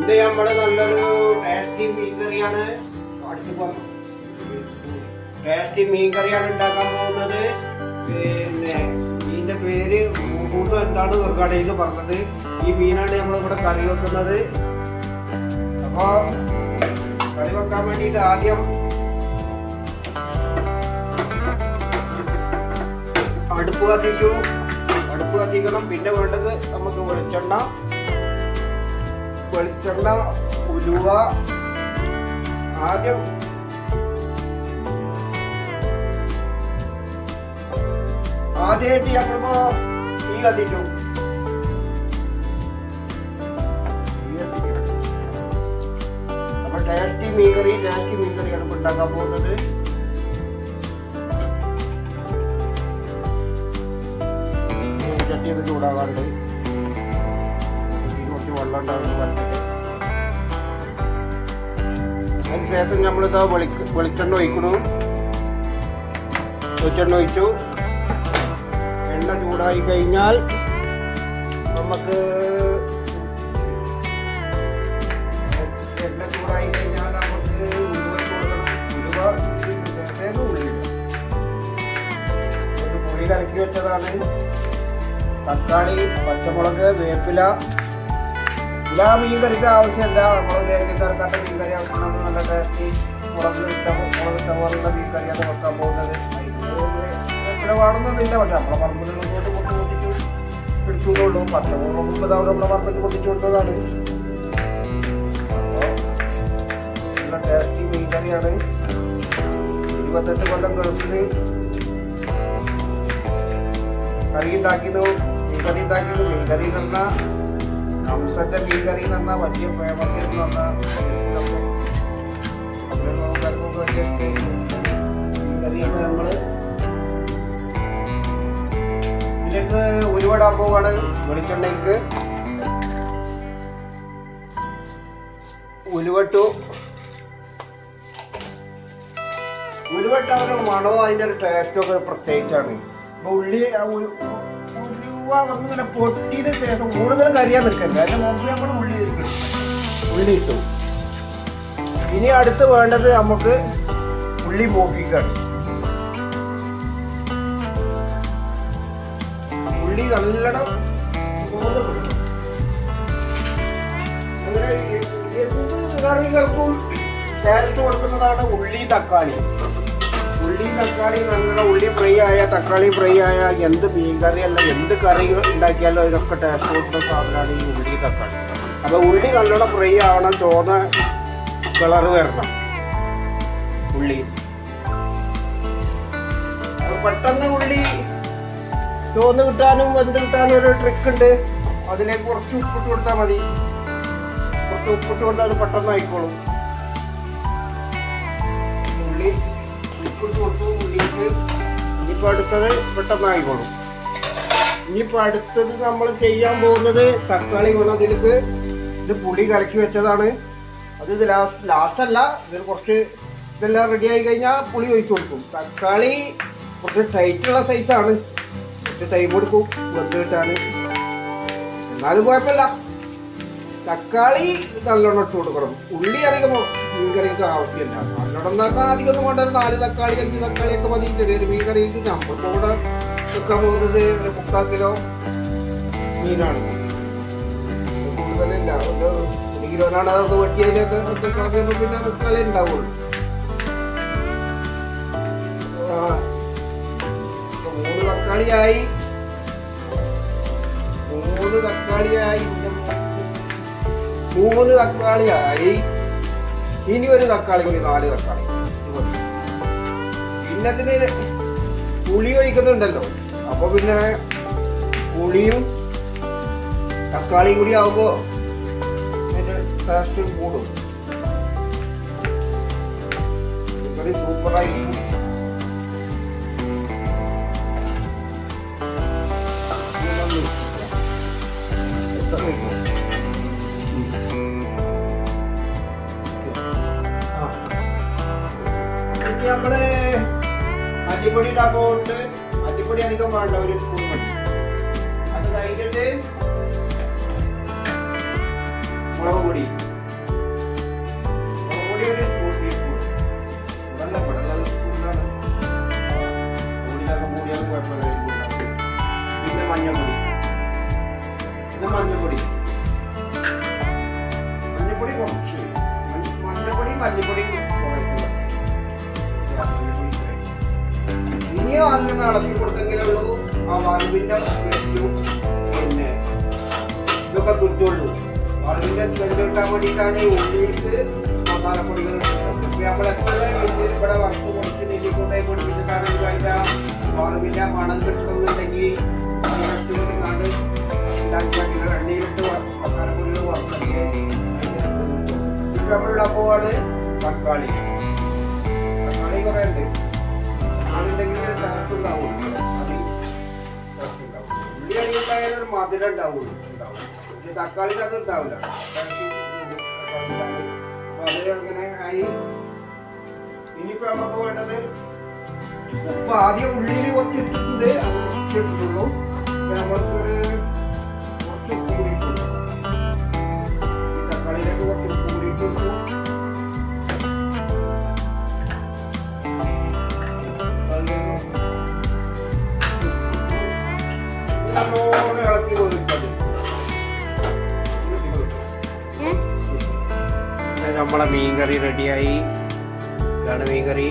ഇന്ന് നമ്മള് നല്ലൊരു ടേസ്റ്റി മീൻകറിയാണ് ടേസ്റ്റി മീൻകറിയാണ് ഉണ്ടാക്കാൻ പോകുന്നത്. പിന്നെ ഇതിന്റെ പേര് മൂന്ന് എന്താണ് കടയിൽ പറഞ്ഞത്. ഈ മീനാണ് നമ്മളിവിടെ കറി വെക്കുന്നത്. അപ്പൊ കറി വെക്കാൻ വേണ്ടിയിട്ട് ആദ്യം അടുപ്പ് കത്തിക്കണം. പിന്നെ വേണ്ടത് നമുക്ക് വെളിച്ചെണ്ണ, ഉലുവ. ആദ്യമായിട്ട് നമ്മളിപ്പോ തീ കത്തിച്ചു. നമ്മൾ ടേസ്റ്റി മീൻകറിയാണ് ഇപ്പൊ ഉണ്ടാക്കാൻ പോകുന്നത്. ചട്ടിയൊക്കെ ചൂടാകാറുണ്ട്. കുറച്ച് വെള്ളം ഉണ്ടാകുന്നത് പറഞ്ഞിട്ട് അതിനുശേഷം നമ്മളിതാ വെളിച്ചെണ്ണ ഒഴിച്ചു. എണ്ണ ചൂടായി കഴിഞ്ഞാൽ നമുക്ക് പുളി കലക്കി വെച്ചതാണ്. തക്കാളി, പച്ചമുളക്, വേപ്പില. എല്ലാ മീൻ കറിക്ക് ആവശ്യമില്ല. നമ്മൾ തേങ്ങ ചേർക്കാത്ത മീൻ കറി ആവശ്യമാണ്. നല്ല ടേസ്റ്റി മുളകിട്ട പോലുള്ള മീൻ കറിയാണ് വെക്കാൻ പോകുന്നത്. വേപ്പില പാടുന്നതില്ല, പക്ഷെ നമ്മളെ പറമ്പിലോട്ട് പൊട്ടിച്ച് എടുത്തുകൊള്ളൂ. പച്ചമുളക് നമ്മുടെ പറമ്പിൽ പൊട്ടിച്ചു കൊടുത്തതാണ്. അപ്പോൾ നല്ല ടേസ്റ്റി മീൻ കറിയാണ്. 28 കൊല്ലം ഗൾഫിൽ മീൻകറി എന്ന് പറഞ്ഞാൽ ഹംസന്റെ മീൻകറി എന്ന് പറഞ്ഞാൽ വലിയ ഫേമസ് എന്ന് പറഞ്ഞാൽ മീൻകറിയാണ്. നമ്മൾ ഇതിലേക്ക് ഉരുവടാൻ പോവാണ്. വെളിച്ചെണ്ണയ്ക്ക് ഉലുവട്ടവരുടെ മണവും അതിൻ്റെ ഒരു ടേസ്റ്റും ഒക്കെ പ്രത്യേകിച്ചാണ്. അപ്പൊ ഉള്ളി വന്നിങ്ങനെ പൊട്ടിയതിന് ശേഷം കൂടുതൽ കരിയാൻ നിൽക്കരുത്. അതിന്റെ മുമ്പ് നമ്മൾ ഉള്ളി ഇട്ടു. ഇനി അടുത്ത് വേണ്ടത് നമുക്ക് ഉള്ളി മൂപ്പിക്കാണ്. ഉള്ളി നല്ലോണം എന്ത് കറികൾക്കും ടേസ്റ്റ് കൊടുക്കുന്നതാണ് ഉള്ളി തക്കാളി. നല്ലോണം ഉള്ളി ഫ്രൈ ആയ, തക്കാളി ഫ്രൈ ആയ എന്ത് മീൻകറി അല്ല എന്ത് കറി ഉണ്ടാക്കിയാലും അതിനൊക്കെ ടേസ്റ്റ് കൊടുക്കുന്ന സാധനമാണ് ഈ ഉള്ളി തക്കാളി. അപ്പോൾ ഉള്ളി നല്ലോണം ഫ്രൈ ആവണം. ചുവന്ന കളറ് വരണം ഉള്ളി. പെട്ടെന്ന് ഉള്ളി ചുവന്ന് കിട്ടാനും വെന്ത് കിട്ടാനും ഒരു ട്രിക്ക് ഉണ്ട്. അതിലേക്ക് കുറച്ച് ഉപ്പിട്ട് കൊടുത്താൽ മതി. കുറച്ച് ഉപ്പിട്ട് കൊടുത്താൽ അത് പെട്ടെന്ന് ആയിക്കോളും. ഉള്ളി കൊടുത്തു ഉള്ളിക്ക്. ഇനിയിപ്പോൾ അടുത്തത് പെട്ടെന്നായിക്കോളും. ഇനിയിപ്പോൾ അടുത്തത് നമ്മൾ ചെയ്യാൻ പോകുന്നത് തക്കാളി വേണം. അതിലേക്ക് ഇത് പുളി കലക്കി വെച്ചതാണ്. ഇത് ലാസ്റ്റല്ല, ഇതിൽ കുറച്ച് ഇതെല്ലാം റെഡി ആയി കഴിഞ്ഞാൽ പുളി ഒഴിച്ചു കൊടുക്കും. തക്കാളി കുറച്ച് ടൈറ്റുള്ള സൈസാണ്. കുറച്ച് ടൈം കൊടുക്കും വെന്ത് കിട്ടാൻ. എന്നാലും കുഴപ്പമില്ല. തക്കാളി നല്ലോണം ഇട്ട് കൊടുക്കണം. ഉള്ളി അധികം മീൻകറിക്ക് ആവശ്യമില്ല. നല്ലോണം പറഞ്ഞാൽ അധികം ഒന്നും വേണ്ട. 4 തക്കാളി 5 തക്കാളിയൊക്കെ മതി ചെറിയൊരു മീൻകറിക്ക്. നമ്മളിപ്പോൾ ഇവിടെ വെക്കാൻ പോകുന്നത് ഒരു 3/4 കിലോ മീനാണ്. കൂടുതലില്ല, 1 കിലോനാണ്. അതൊക്കെ വെട്ടിയതിലൊക്കെ കളഞ്ഞപ്പോൾ പിന്നെ തക്കാളി ഉണ്ടാവുള്ളൂ. 3 തക്കാളിയായി. ഇനി ഒരു തക്കാളി കൂടി, 4 തക്കാളി. പിന്നെ അതിന് പുളി ഒഴിക്കുന്നുണ്ടല്ലോ. അപ്പൊ പിന്നെ പുളിയും തക്കാളിയും കൂടി ആവുമ്പോ അതിന്റെ ടേസ്റ്റ് കൂടും. കറി സൂപ്പറായിരിക്കും. നമ്മള് അരിപ്പൊടി ഉണ്ടാക്കുന്നുണ്ട്. അരിപ്പൊടി അധികം വേണ്ട, 1 സ്പൂൺ മതി. അത് കഴിഞ്ഞിട്ട് മുളക് പൊടി അതിലൊക്കെ കൂടിയാലും കുഴപ്പമില്ല. പിന്നെ മഞ്ഞൾപ്പൊടി, മഞ്ഞൾപ്പൊടി കുറച്ച്, മഞ്ഞൾപ്പൊടി കുറയ്ക്കുക. ഇനിയും അതിന് ഇളക്കി കൊടുത്തെങ്കിലേ ഉള്ളൂ ആ വറവിന്റെ സ്മെല്ലും പിന്നെ ഇതൊക്കെ കിട്ടുള്ളൂ. വറവിന്റെ സ്മെല്ല് കിട്ടാൻ വേണ്ടിയിട്ടാണ് ഈ ഉള്ളിലേക്ക് മസാലപ്പൊടികൾ നമ്മൾ എപ്പോഴും ഇവിടെ വറുത്ത് കുറച്ച് നെല്ലിക്കൊണ്ടേ പൊടിപ്പിച്ചിട്ടാണെങ്കിൽ അതിൻ്റെ വറവിന്റെ മണം കിട്ടുന്നുണ്ടെങ്കിൽ കണ്ട് ഉണ്ടാക്കിയാൽ എണ്ണയിലിട്ട് മസാലപ്പൊടികൾ വറുത്തെങ്കിൽ ഇപ്പം നമ്മളിവിടെ പോവാണ് തക്കാളി. തക്കാളി കുറേ ഉണ്ട്, അതുണ്ടെങ്കിൽ ടേസ്റ്റ് ഉണ്ടാവുള്ളൂ. ഉള്ളി അരിയുണ്ടായാലും ഒരു മധുരം ഉണ്ടാവുള്ളൂ. തക്കാളിക്ക് അത് ഉണ്ടാവില്ല. അപ്പൊ അത് അങ്ങനെ ആയി. ഇനിയിപ്പോ നമുക്ക് വേണ്ടത് ഉപ്പ്. ആദ്യം ഉള്ളിയിൽ കുറച്ച് ഇട്ടിട്ടുണ്ട്, അത് കുറച്ച് ഇട്ടിട്ടുള്ളൂ. നമ്മൾക്കൊരു കുറച്ച് ഉപ്പ് കൂടിയിട്ടുള്ളൂ. ഈ തക്കാളിയിലേക്ക് കുറച്ച് ഉപ്പ് കൂടിയിട്ടുള്ളൂ. നല്ലോണം ഇളക്കി കൊടുത്തത് നമ്മളെ മീൻകറി റെഡിയായി. ഇതാണ് മീൻകറി.